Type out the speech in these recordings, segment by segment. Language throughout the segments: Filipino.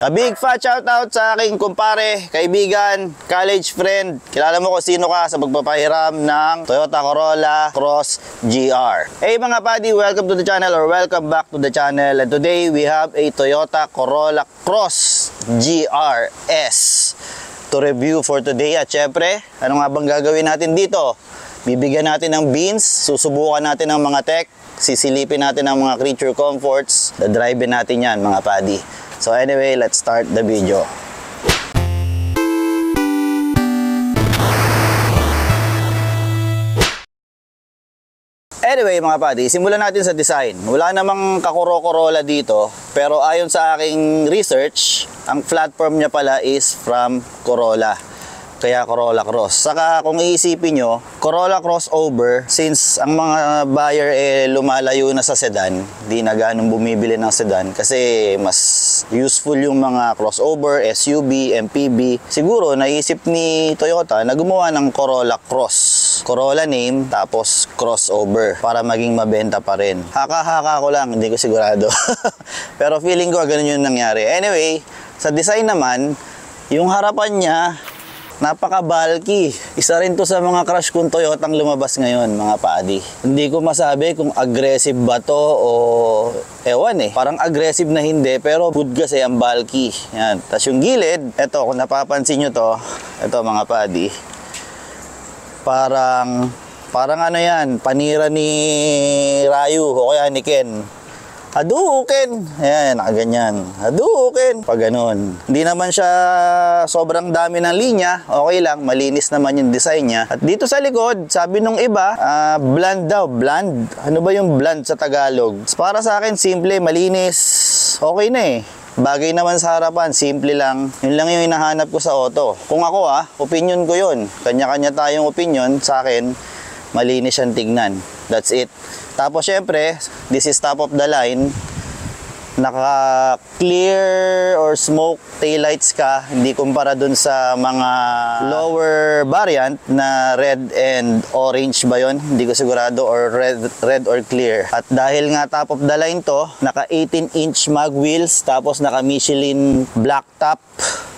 A big fat shoutout sa aking kumpare, kaibigan, college friend. Kilala mo kung sino ka sa pagpapahiram ng Toyota Corolla Cross GR. Hey mga buddy, welcome to the channel or welcome back to the channel. And today we have a Toyota Corolla Cross GRS to review for today. At syempre, ano nga bang gagawin natin dito? Bibigyan natin ng beans, susubukan natin ng mga tech, sisilipin natin ang mga creature comforts, dadrive natin yan mga buddy. So anyway, let's start the video. Anyway mga buddy, simulan natin sa design. Wala namang kakuro-corolla dito, pero ayon sa aking research, ang platform niya pala is from Corolla. Kaya Corolla Cross. Saka kung iisipin nyo, Corolla crossover, since ang mga buyer lumalayo na sa sedan, di na ganun bumibili ng sedan kasi mas useful yung mga crossover, SUV, MPV. Siguro naisip ni Toyota na gumawa ng Corolla Cross. Corolla name, tapos crossover para maging mabenta pa rin. Haka-haka ko lang, hindi ko sigurado. Pero feeling ko ganun yung nangyari. Anyway, sa design naman, yung harapan niya, napaka-bulky. Isa rin to sa mga crush kong Toyotang lumabas ngayon, mga padi. Hindi ko masabi kung aggressive ba to o ewan Parang aggressive na hindi, pero good kasi ang bulky. Yan. Tapos yung gilid, eto, kung napapansin nyo to, eto mga padi, parang ano yan, panira ni Ryu o kaya ni Ken. Hadouken! Ayan, nakaganyan. Hadouken! Pag ganun. Hindi naman siya sobrang dami ng linya. Okay lang, malinis naman yung design niya. At dito sa likod, sabi nung iba, bland daw. Bland? Ano ba yung bland sa Tagalog? Para sa akin, simple, malinis. Okay na Bagay naman sa harapan, simple lang. Yun lang yung hinahanap ko sa auto. Kung ako opinion ko yun. Kanya-kanya tayong opinion. Sa akin, malinis siyang tignan. That's it. Tapos syempre, this is top of the line. Naka clear or smoke taillights ka, hindi kumpara dun sa mga lower variant na red and orange ba yun? Hindi ko sigurado, or red or clear. At dahil nga top of the line to, naka 18-inch mag wheels, tapos naka Michelin black top.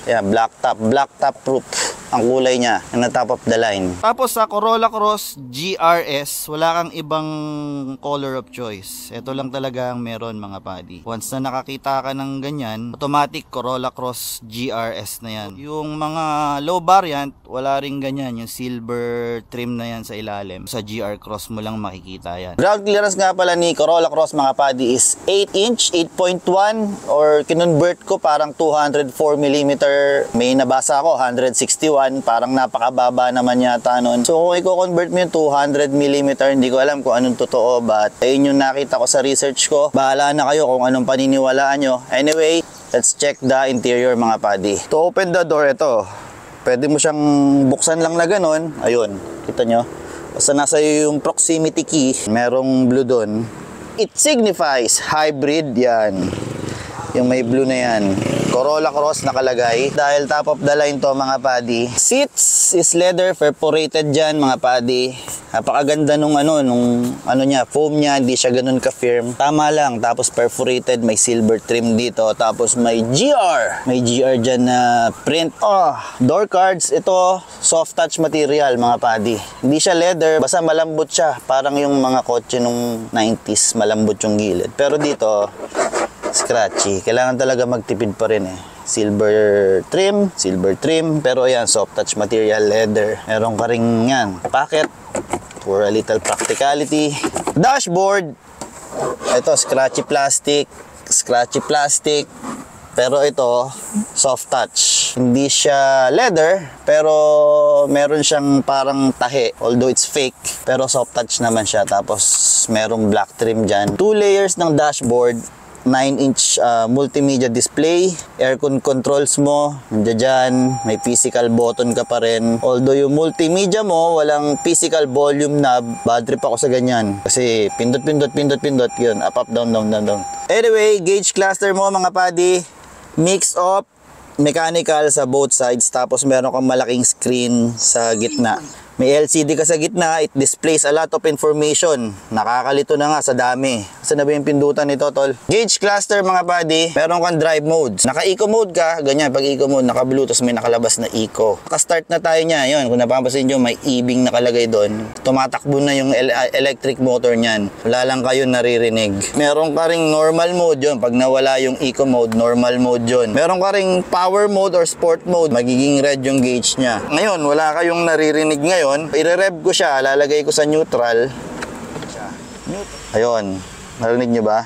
Yan, black top proof ang kulay niya, na top of the line. Tapos sa Corolla Cross GRS, wala kang ibang color of choice. Ito lang talaga ang meron mga padi. Once na nakakita ka ng ganyan, automatic Corolla Cross GRS na yan. Yung mga low variant, wala ring ganyan. Yung silver trim na yan sa ilalim. Sa GR Cross mo lang makikita yan. Ground clearance nga pala ni Corolla Cross mga padi is 8-inch, 8.1, or kinonvert ko parang 204mm. May nabasa ako, 161. Parang napakababa naman yata nun. So kung i-convert mo yung 200mm, hindi ko alam kung anong totoo, but ayun yung nakita ko sa research ko. Bahala na kayo kung anong paniniwalaan nyo. Anyway, let's check the interior mga padi. To open the door, ito, pwede mo siyang buksan lang na ganun. Ayun, kita nyo. Basta nasa yung proximity key, merong blue dun. It signifies hybrid yan. Yung may blue na yan. Corolla Cross nakalagay. Dahil top of the line to mga padi. Seats is leather, perforated dyan mga padi. Napakaganda nung niya, foam niya, hindi siya ganun ka-firm. Tama lang, tapos perforated, may silver trim dito. Tapos may GR. May GR dyan na print. Door cards, ito, soft touch material mga padi. Hindi siya leather, basta malambot siya. Parang yung mga kotse nung 90s, malambot yung gilid. Pero dito, scratchy. Kailangan talaga magtipid pa rin silver trim, pero ayan, soft touch material, leather. Meron ka ring yan, pocket for a little practicality. Dashboard, ito scratchy plastic, pero ito soft touch. Hindi siya leather, pero meron siyang parang tahi, although it's fake, pero soft touch naman siya. Tapos merong black trim dyan. 2 layers ng dashboard, 9-inch multimedia display, aircon controls mo, nandiyan dyan, may physical button ka pa rin. Although yung multimedia mo, walang physical volume knob, bad trip ako sa ganyan. Kasi pindot, yun, up, down. Anyway, gauge cluster mo mga padi, mix of mechanical sa both sides, tapos meron kang malaking screen sa gitna. May LCD ka sa gitna, it displays a lot of information. Nakakalito na nga sa dami. Saan na ba yung pindutan nito, tol? Gauge cluster mga buddy, meron kang drive modes. Naka-eco mode ka, ganyan, pag eco mode, naka-blue, tapos may nakalabas na eco. Naka-start na tayo niya, yun, kung napapansin nyo, may e-bing nakalagay doon. Tumatakbo na yung electric motor niyan. Wala lang kayo naririnig. Meron ka ring normal mode yun, pag nawala yung eco mode, normal mode yun. Meron ka ring power mode or sport mode, magiging red yung gauge niya. Ngayon, wala kayong naririnig ngayon. I-rev ko siya, lalagay ko sa neutral. Ayun, narinig nyo ba?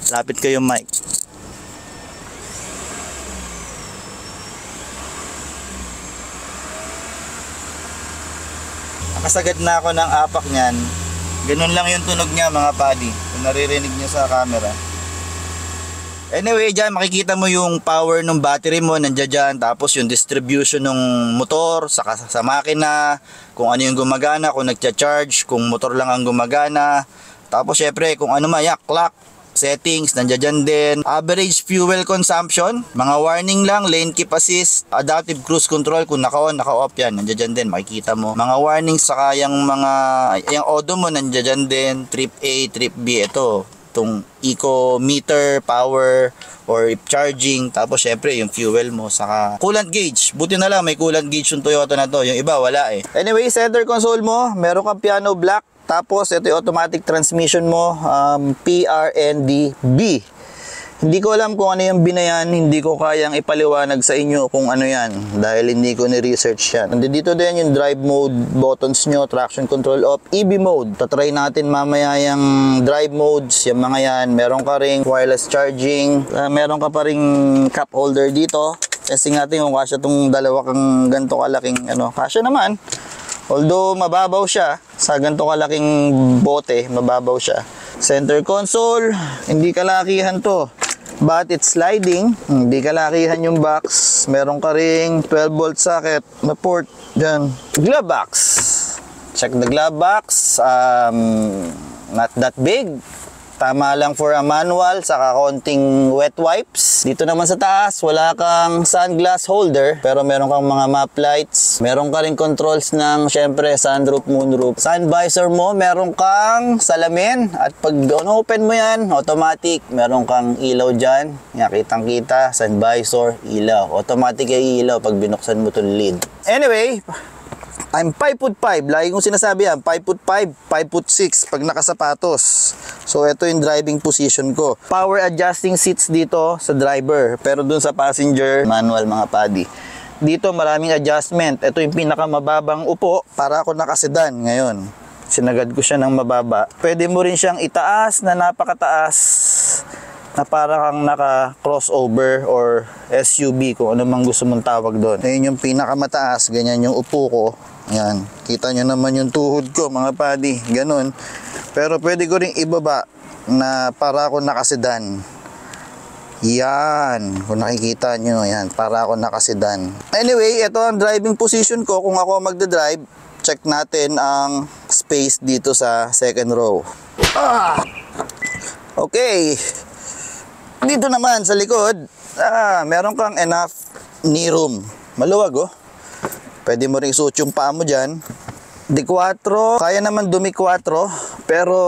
Lapit ko yung mic. Nakasagad na ako ng apak niyan. Ganun lang yung tunog niya mga buddy, kung naririnig nyo sa camera. Anyway, dyan makikita mo yung power ng battery mo, nandiyan dyan. Tapos yung distribution ng motor sa makina, kung ano yung gumagana, kung nagcha-charge, kung motor lang ang gumagana. Tapos syempre kung ano maya, clock, settings, nandiyan dyan din. Average fuel consumption, mga warning lang, lane keep assist, adaptive cruise control, kung naka-on, naka-off yan, nandiyan dyan din, makikita mo. Mga warnings, saka yung mga, yung odo mo, nandiyan dyan din, trip A, trip B, ito. Itong eco meter, power, or charging, tapos syempre yung fuel mo, saka coolant gauge. Buti na lang may coolant gauge yung Toyota na to, yung iba wala eh. Anyway, center console mo, meron kang piano black, tapos ito yung automatic transmission mo, PRND-B. Hindi ko alam kung ano yung binayan, hindi ko kayang ipaliwanag sa inyo kung ano yan dahil hindi ko ni-research yan. Dito din yung drive mode buttons nyo, traction control off, EV mode. Tatry natin mamaya yung drive modes, yung mga yan. Meron ka ring wireless charging, meron ka pa ring cup holder dito. Testing natin kung kasya itong dalawa kang ganito kalaking kasya naman. Although mababaw siya, sa ganito kalaking bote, mababaw siya. Center console, hindi kalakihan to. But it's sliding, hindi kalakihan yung box. Meron ka ring 12 volt socket na port dyan. Glove box. Check the glove box. Not that big. Tama lang for a manual, saka konting wet wipes. Dito naman sa taas, wala kang sunglass holder, pero meron kang mga map lights. Meron ka rin controls ng, syempre, sunroof, moonroof. Sun visor mo, meron kang salamin. At pag open mo yan, automatic, meron kang ilaw dyan. Yan, kitang-kita, sun visor, ilaw. Automatic ay ilaw pag binuksan mo itong lid. Anyway, I'm 5'5". Lagi kong sinasabi yan, 5'5", 5'6" pag nakasapatos. So, ito yung driving position ko. Power adjusting seats dito sa driver. Pero dun sa passenger, manual mga paddy. Dito maraming adjustment. Ito yung pinakamababang upo para ako nakasedan ngayon. Sinagad ko siya ng mababa. Pwede mo rin siyang itaas na napakataas na para kang naka-crossover or SUV, kung ano mang gusto mong tawag doon. Ayun yung pinakamataas, ganyan yung upo ko. Yan, kita nyo naman yung tuhod ko mga paddy, ganun. Pero pwede ko rin ibaba na para ako nakasedan. Yan, kung nakikita nyo, yan, para ako nakasedan. Anyway, ito ang driving position ko. Kung ako magdadrive, check natin ang space dito sa second row. Okay. Dito naman sa likod, meron kang enough knee room. Maluwag oh. Pwede mo rin isuot yung paa mo dyan. D4, kaya naman dumi 4, pero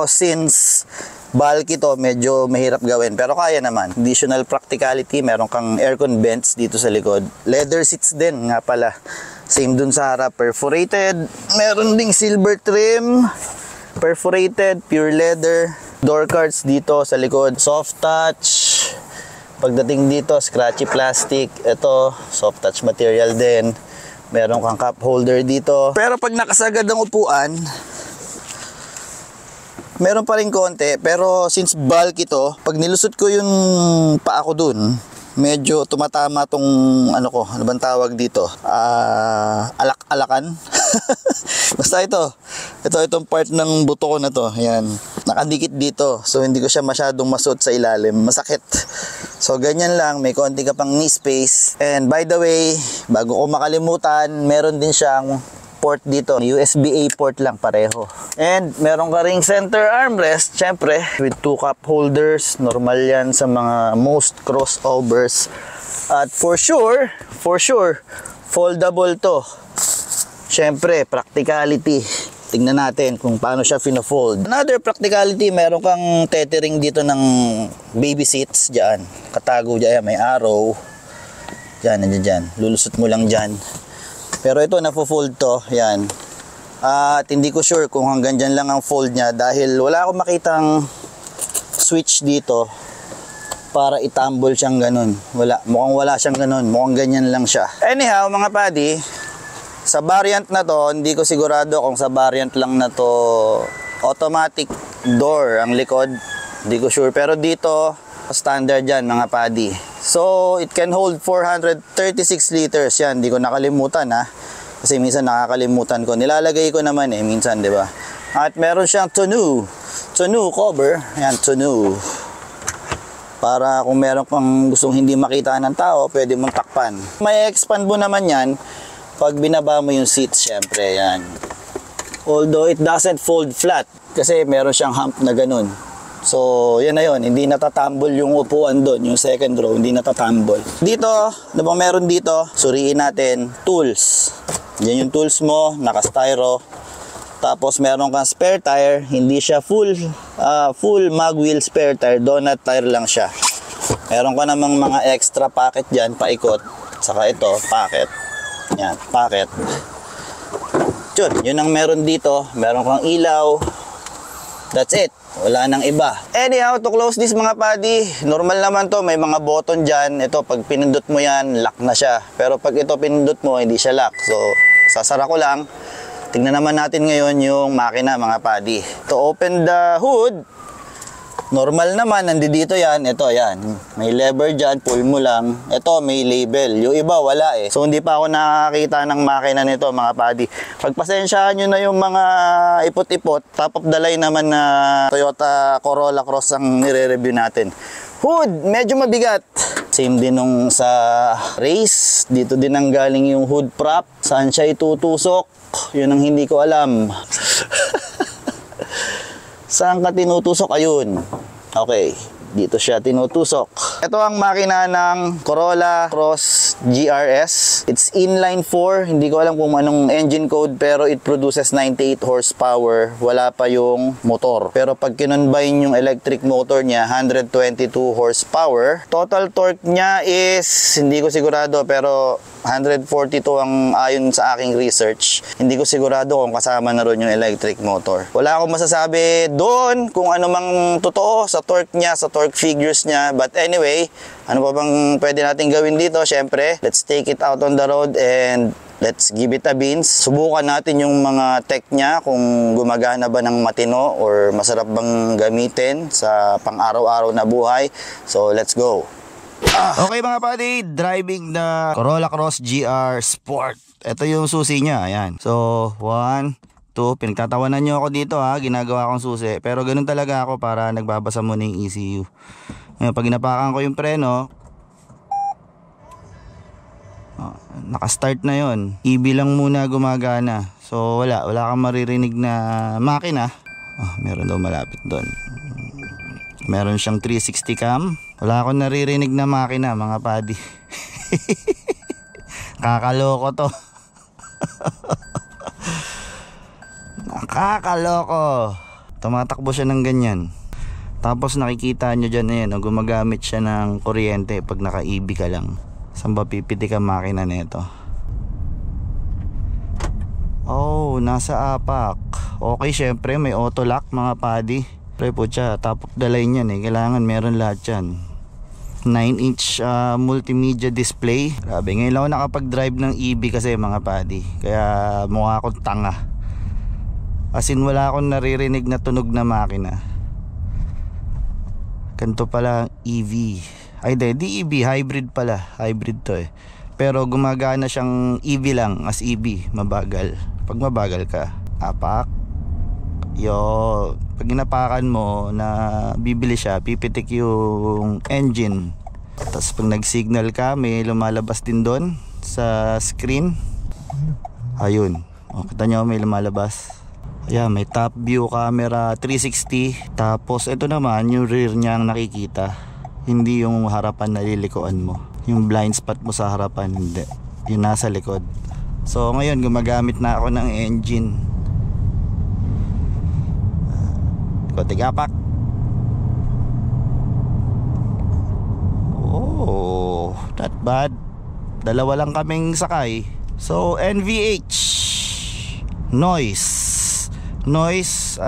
since bulky to, medyo mahirap gawin. Pero kaya naman. Additional practicality, meron kang aircon vents dito sa likod. Leather seats din nga pala. Same dun sa harap, perforated. Meron ding silver trim, perforated, pure leather. Door cards dito sa likod, soft touch. Pagdating dito, scratchy plastic. Ito, soft touch material din. Meron kang cup holder dito. Pero pag nakasagad ang upuan, meron pa rin konti. Pero since bulky ito, pag nilusot ko yung paa ko dun, medyo tumatama tong ano bang tawag dito? Alak-alakan. Basta itong part ng buto ko na to, ayan, nakadikit dito. So hindi ko siya masyadong masuot sa ilalim, masakit. So ganyan lang, may konti ka pang knee space. And by the way, bago ko makalimutan, meron din siyang port dito, USB-A port lang pareho. And meron ka ring center armrest, syempre, with 2 cup holders. Normal yan sa mga most crossovers. At for sure, foldable to. Syempre, practicality. Tingnan natin kung paano siya fina-fold. Another practicality, meron kang tethering dito ng baby seats dyan. Katago dyan, may arrow. Dyan, nandiyan dyan. Lulusot mo lang dyan. Pero ito, na-fold to. Yan. At hindi ko sure kung hanggang dyan lang ang fold niya dahil wala akong makitang switch dito para itumble siyang ganun. Mukhang wala siyang ganun. Mukhang ganyan lang siya. Anyhow, mga buddy, sa variant na to, hindi ko sigurado kung sa variant lang na to automatic door ang likod. Hindi ko sure. Pero dito, standard yan mga buddy. So, it can hold 436 liters. Yan, hindi ko nakalimutan ha. Kasi minsan nakakalimutan ko. Nilalagay ko naman minsan, di ba? At meron siyang tonneau cover. Yan, tonneau. Para kung meron kang gustong hindi makita ng tao, pwede mong takpan. May expand mo naman yan pag binaba mo yung seats, syempre, yan. Although it doesn't fold flat kasi meron siyang hump na ganun. So, yan na yun. Hindi natatumble yung upuan doon, yung second row, hindi natatumble. Dito, ano bang meron dito? Suriin natin, tools. Yan yung tools mo, naka-styro. Tapos meron kang spare tire, hindi siya full mag wheel spare tire, donut tire lang siya. Meron ka namang mga extra packet dyan, paikot. Saka ito, packet. Yan, packet. Yun ang meron dito. Meron kang ilaw. That's it. Wala nang iba. Anyhow, to close this mga buddy, normal naman to. May mga button dyan. Ito, pag pinindot mo yan, lock na siya. Pero pag ito pinindot mo, hindi siya lock. So, sasara ko lang. Tingnan naman natin ngayon yung makina mga buddy. To open the hood, normal naman, nandito yan. Ito, yan. May lever dyan, pull mo lang. Ito, may label. Yung iba, wala So, hindi pa ako nakakita ng makina nito, mga buddy. Pagpasensyahan nyo na yung mga ipot-ipot. Top of the line naman na Toyota Corolla Cross ang nire-review natin. Hood, medyo mabigat. Same din nung sa race. Dito din ang galing yung hood prop. Saan siya itutusok? Yun ang hindi ko alam. Saan ka tinutusok? Ayun. Okay. Dito siya tinutusok. Ito ang makina ng Corolla Cross GRS. It's inline 4. Hindi ko alam kung anong engine code pero it produces 98 horsepower. Wala pa yung motor. Pero pag kinonbine yung electric motor niya, 122 horsepower. Total torque niya is, hindi ko sigurado pero 142 ang ayon sa aking research. Hindi ko sigurado kung kasama na ron yung electric motor. Wala akong masasabi doon kung ano mang totoo sa torque niya, sa torque figures niya. But anyway, ano pa bang pwede natin gawin dito? Syempre, let's take it out on the road and let's give it a beans. Subukan natin yung mga tech niya kung gumagana ba ng matino or masarap bang gamitin sa pang-araw-araw na buhay. So, let's go. Okay mga buddy, driving the Corolla Cross GR Sport. Ito yung susi niya, ayan. So, 1, 2, pinagtatawanan nyo ako dito ha, ginagawa akong susi. Pero ganun talaga ako para nagbabasa muna yung ECU. Ngayon, pag inapakan ko yung preno, nakastart na yon. EB lang muna gumagana. So, wala kang maririnig na makina. Meron daw malapit doon. Meron siyang 360 cam. Wala akong naririnig na makina mga buddy. Kakaloko to. Nakakaloko. Tumatakbo siya ng ganyan. Tapos nakikita nyo dyan gumagamit siya ng kuryente pag naka-EB ka lang. Saan ba pipitik ang makina nito? Oh, nasa apak. Okay, syempre may auto lock mga buddy. Pre po siya, top of the line yan kailangan meron lahat yan. 9-inch multimedia display. Grabe, ngayon lang ako nakapag-drive ng EV kasi mga buddy. Kaya mukha akong tanga. As in wala akong naririnig na tunog na makina. Ganito pala EV. Ay di EV, hybrid pala. Hybrid to Pero gumagana siyang EV lang as EV, mabagal. Pag mabagal ka, apak. Pag inapakan mo na bibili siya, pipitik yung engine. Tapos pag nag-signal ka, may lumalabas din doon sa screen. Ayun. Kita nyo may lumalabas. Ayan, may top view camera 360. Tapos ito naman yung rear niya ang nakikita. Hindi yung harapan na lilikuan mo. Yung blind spot mo sa harapan, hindi. Yung nasa likod. So ngayon gumagamit na ako ng engine. Tigapak. Oh, not bad. Dalawa lang kaming sakay. So NVH noise,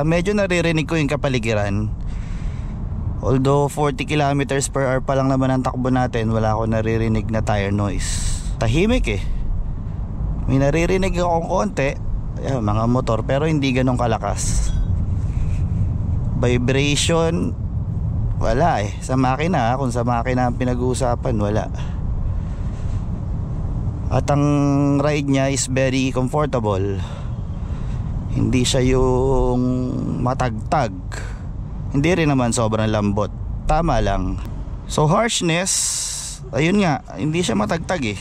medyo naririnig ko yung kapaligiran. Although 40 kilometers per hour pa lang naman ang takbo natin, wala ako naririnig na tire noise. Tahimik eh. May naririnig akong konti, mga motor, pero hindi ganun kalakas. Vibration, wala eh. Sa makina, kung sa makina ang pinag-uusapan, wala. At ang ride niya is very comfortable. Hindi siya yung matagtag, hindi rin naman sobrang lambot, tama lang. So harshness, ayun nga, hindi siya matagtag eh.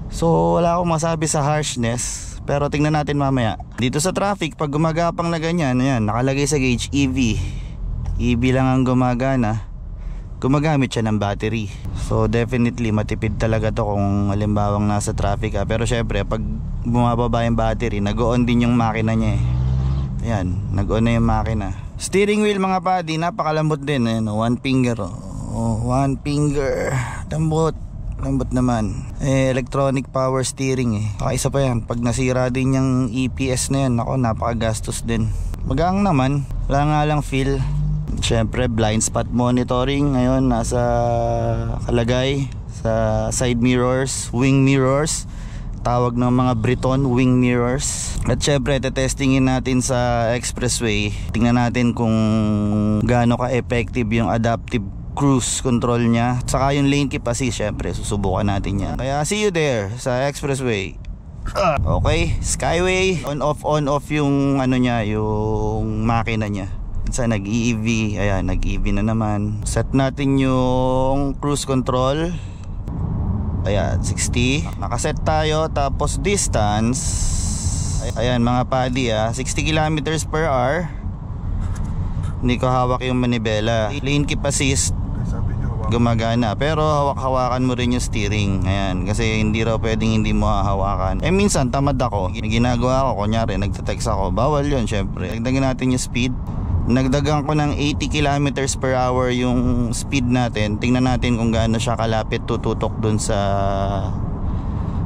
So wala akong masabi sa harshness, pero tingnan natin mamaya. Dito sa traffic, pag gumagapang na ganyan, ayan, nakalagay sa gauge EV. EV lang ang gumagana. Gumagamit siya ng battery. So definitely matipid talaga to kung halimbawang nasa traffic ka. Pero syempre pag bumababa yung battery, nag-on din yung makina niya eh. Ayan, nag-on na yung makina. Steering wheel mga buddy, napakalambot din. Ayan, one finger. One finger. Lambot naman. Electronic power steering eh. Saka isa pa yan, pag nasira din yung EPS na yan, ako, napakagastos din. Magaang naman, wala nga lang feel. Siyempre blind spot monitoring ngayon nasa kalagay sa side mirrors, wing mirrors, tawag ng mga Briton, wing mirrors. At syempre testingin natin sa expressway, tingnan natin kung gaano ka-effective yung adaptive cruise control nya, saka yung lane keep assist. Syempre susubukan natin yan, kaya see you there sa expressway. Okay, skyway, on off yung ano nya, yung makina nya. Sa nag-EV, ayan, nag-EV na naman. Set natin yung cruise control. Ayan, 60. Nakaset tayo, tapos distance, ayan mga padi 60 kilometers per hour. Hindi ko hawak yung manibela. Lane keep assist, gumagana, pero hawak-hawakan mo rin yung steering. Ayan, kasi hindi raw pwedeng hindi mo hahawakan. Minsan tamad ako, ginagawa ko, kunyari nagte-text ako, bawal yun syempre. Dagdagan natin yung speed. Nagdagan ko ng 80 kilometers per hour yung speed natin. Tingnan natin kung gaano siya kalapit tututok dun sa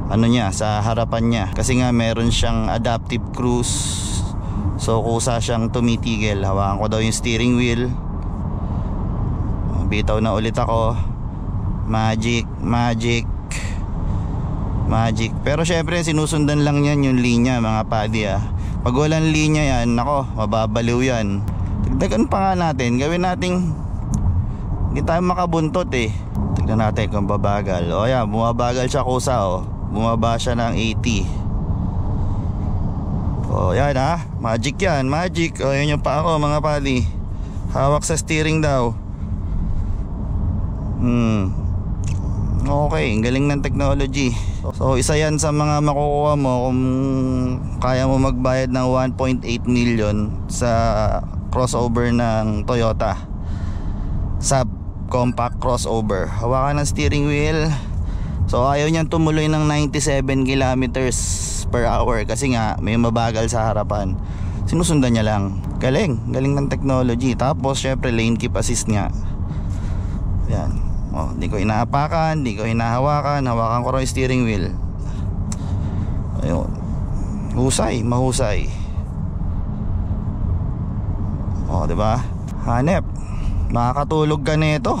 ano niya, sa harapan niya. Kasi nga meron siyang adaptive cruise. So kusa siyang tumitigil. Hawakan ko daw yung steering wheel. Bitaw na ulit ako. Magic. Pero syempre sinusundan lang yan yung linya mga padi Pag walang linya yan, nako, mababaliw yan. Dagdagan pa nga natin, gawin nating hindi tayo makabuntot eh. Tignan natin kung babagal. O yan, bumabagal siya kusa bumaba siya ng 80. O yan magic yan, magic. O yan yung pa ako mga padi, hawak sa steering daw. Okay, galing ng technology. So isa yan sa mga makukuha mo kung kaya mo magbayad ng 1.8 million sa crossover ng Toyota sub compact crossover. Hawakan ng steering wheel. So ayaw niyang tumuloy ng 97 kilometers per hour kasi nga may mabagal sa harapan. Sinusundan niya lang. Galing ng technology. Tapos syempre lane keep assist nga. Yan. Hindi ko inaapakan, hindi ko hinahawakan, hawakan ko rin yung steering wheel. Ayun. Mahusay. Diba? Hanep. Makakatulog ka nito.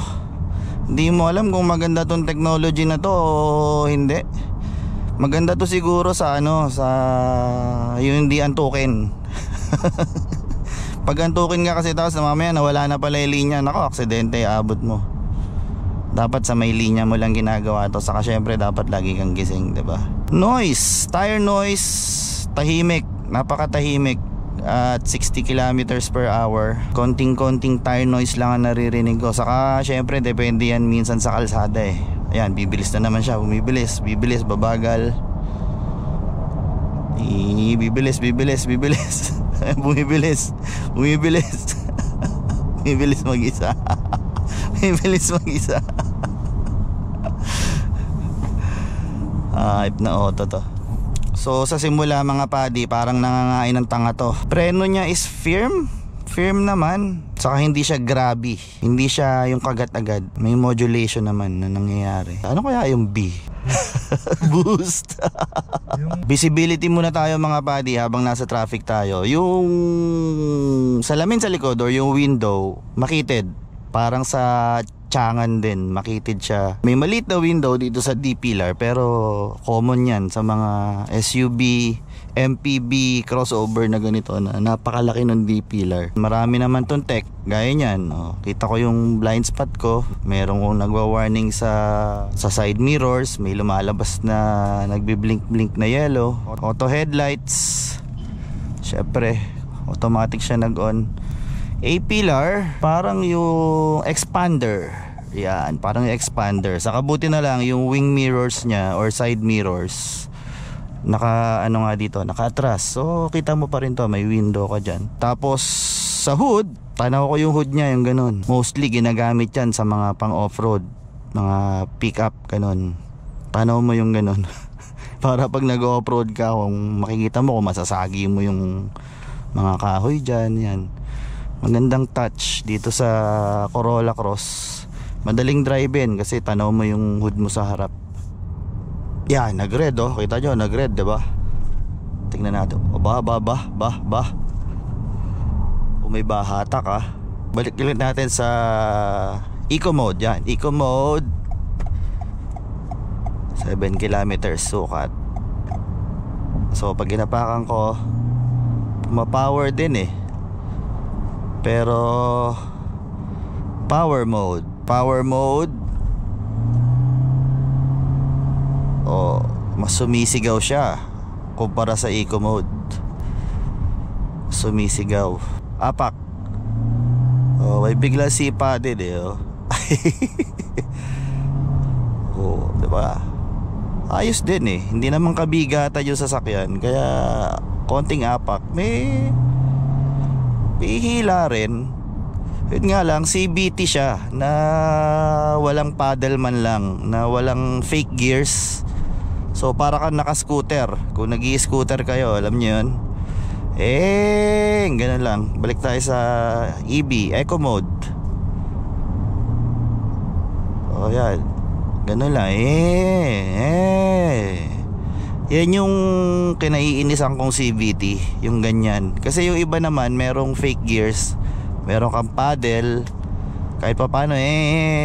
Hindi mo alam kung maganda tong technology na to o hindi. Maganda to siguro sa sa yung hindi antukin. Pag antukin ka kasi tapos mamaya nawala na pala yung linya, nako, aksidente abot mo. Dapat sa may linya mo lang ginagawa to. Saka syempre dapat lagi kang gising, diba? Noise, tire noise, tahimik, napakatahimik. At 60 kilometers per hour, konting-konting tire noise lang ang naririnig ko. Saka syempre depende yan minsan sa kalsada Ayan, bibilis na naman siya, bumibilis, babagal. Bibilis bumibilis bumibilis mag-isa. Hype na auto to. So sa simula mga padi, parang nangangain ng tanga to. Preno niya is firm naman. Saka hindi siya grabby. Hindi siya yung kagat agad. May modulation naman na nangyayari. Ano kaya yung B? Boost. Visibility muna tayo mga padi habang nasa traffic tayo. Yung salamin sa likod or yung window, makitid. Parang sa tsangan din, makitid siya. May maliit na window dito sa D-pillar, pero common yan sa mga SUV, MPV, crossover na ganito na napakalaki ng D-pillar. Marami naman tong tech, gaya nyan. Kita ko yung blind spot ko, merong nagwa-warning sa side mirrors, may lumalabas na nagbi-blink-blink na yellow. Auto headlights, syempre, automatic siya nag-on. A-pillar, parang yung expander. Yan, parang yung expander. Sa kabuti na lang yung wing mirrors niya or side mirrors, naka atras. So kita mo pa rin to, may window ka dyan. Tapos sa hood, tanaw ko yung hood niya, yung ganun. Mostly ginagamit yan sa mga pang off-road, mga pick-up, ganun. Tanaw mo yung ganun. Para pag nag-off-road ka, kung makikita mo kung masasagi mo yung mga kahoy dyan, yan. Magandang touch dito sa Corolla Cross. Madaling drive-in kasi tanaw mo yung hood mo sa harap. Yan, nag-red oh. Kita nyo, nag-red, diba? Tingnan natin. O ba. O may bahatak ah. Balik ulit natin sa Eco Mode. Yan, Eco Mode. 7 kilometers sukat. So pag ginapakan ko, ma-power din eh. Pero Power mode, mas sumisigaw siya kumpara sa Eco Mode. Sumisigaw. Apak. May bigla sipa din eh. Diba? Ayos din eh. Hindi naman kabigatan yung sasakyan, kaya konting apak. May hila rin. Yun nga lang, CVT siya na walang paddle man lang, na walang fake gears. So para kang naka-scooter. Kung nag-i-scooter kayo, alam nyo yun. Ganun lang. Balik tayo sa EB, Eco Mode. Yan. Ganun lang. Yan yung kinaiinisan kong CVT, yung ganyan. Kasi yung iba naman, merong fake gears, meron kang paddle, kahit pa paano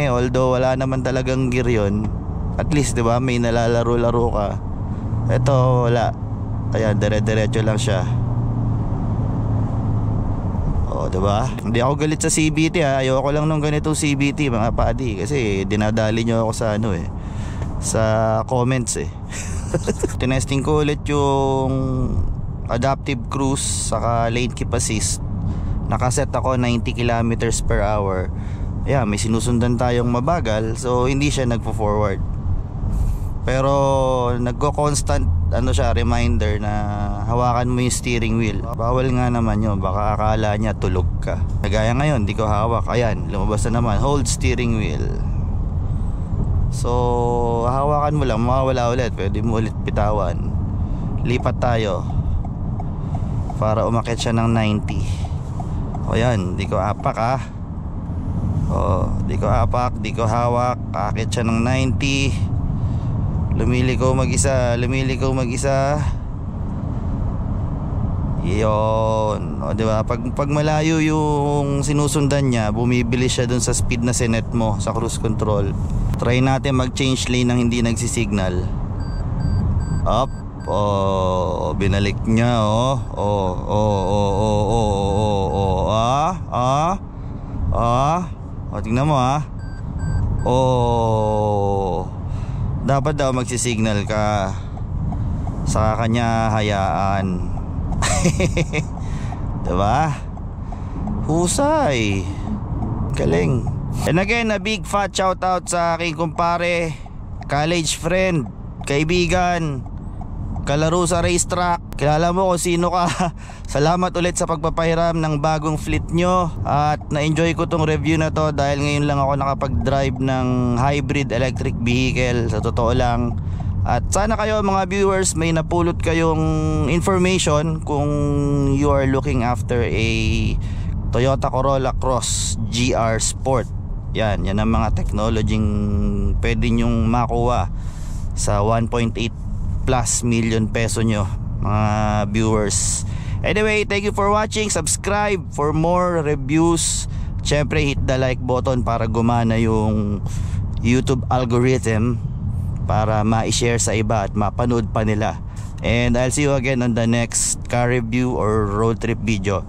although wala naman talagang gear yun, at least diba may nalalaro-laro ka. Ito wala. Ayan, dire-diretso lang siya. Diba? Hindi ako galit sa CVT ha. Ayoko lang nung ganitong CVT mga padi, kasi dinadali nyo ako sa sa comments eh. Tinesting ko ulit yung adaptive cruise saka lane keep assist. Nakaset ako 90 kilometers per hour. May sinusundan tayong mabagal, so hindi siya nagpo-forward. Pero nagko-constant siya, reminder na hawakan mo yung steering wheel. Bawal nga naman yun, baka akala niya tulog ka. Kagaya ngayon, di ko hawak. Ayan, lumabas na naman, hold steering wheel. So hawakan mo lang, mawawala ulit, pwede mo ulit bitawan. Lipat tayo para umakyat siya ng 90. Ayan, di ko apak ah. Di ko apak, di ko hawak. Akyat siya ng 90. Lumiliko mag-isa. Yun. Diba? Pag malayo yung sinusundan niya, bumibili siya dun sa speed na sinet mo sa cruise control. Try natin mag-change lane nang hindi nagsisignal. Up. Binalik niya tingnan mo dapat daw magsisignal ka, saka kanya hayaan. Diba? Husay. Galing. And again, a big fat shout out sa aking kumpare, college friend, kaibigan, kalaro sa racetrack. Kilala mo kung sino ka. Salamat ulit sa pagpapahiram ng bagong fleet nyo. At na-enjoy ko tong review na to dahil ngayon lang ako nakapag-drive ng hybrid electric vehicle. Sa totoo lang, At sana kayo mga viewers may napulot kayong information kung you are looking after a Toyota Corolla Cross GR Sport. Yan ang mga technology pwede nyong makuha sa 1.8 plus million peso nyo mga viewers. Anyway, thank you for watching. Subscribe for more reviews. Syempre hit the like button para gumana yung YouTube algorithm, para ma-share sa iba at mapanood pa nila. And I'll see you again on the next car review or road trip video.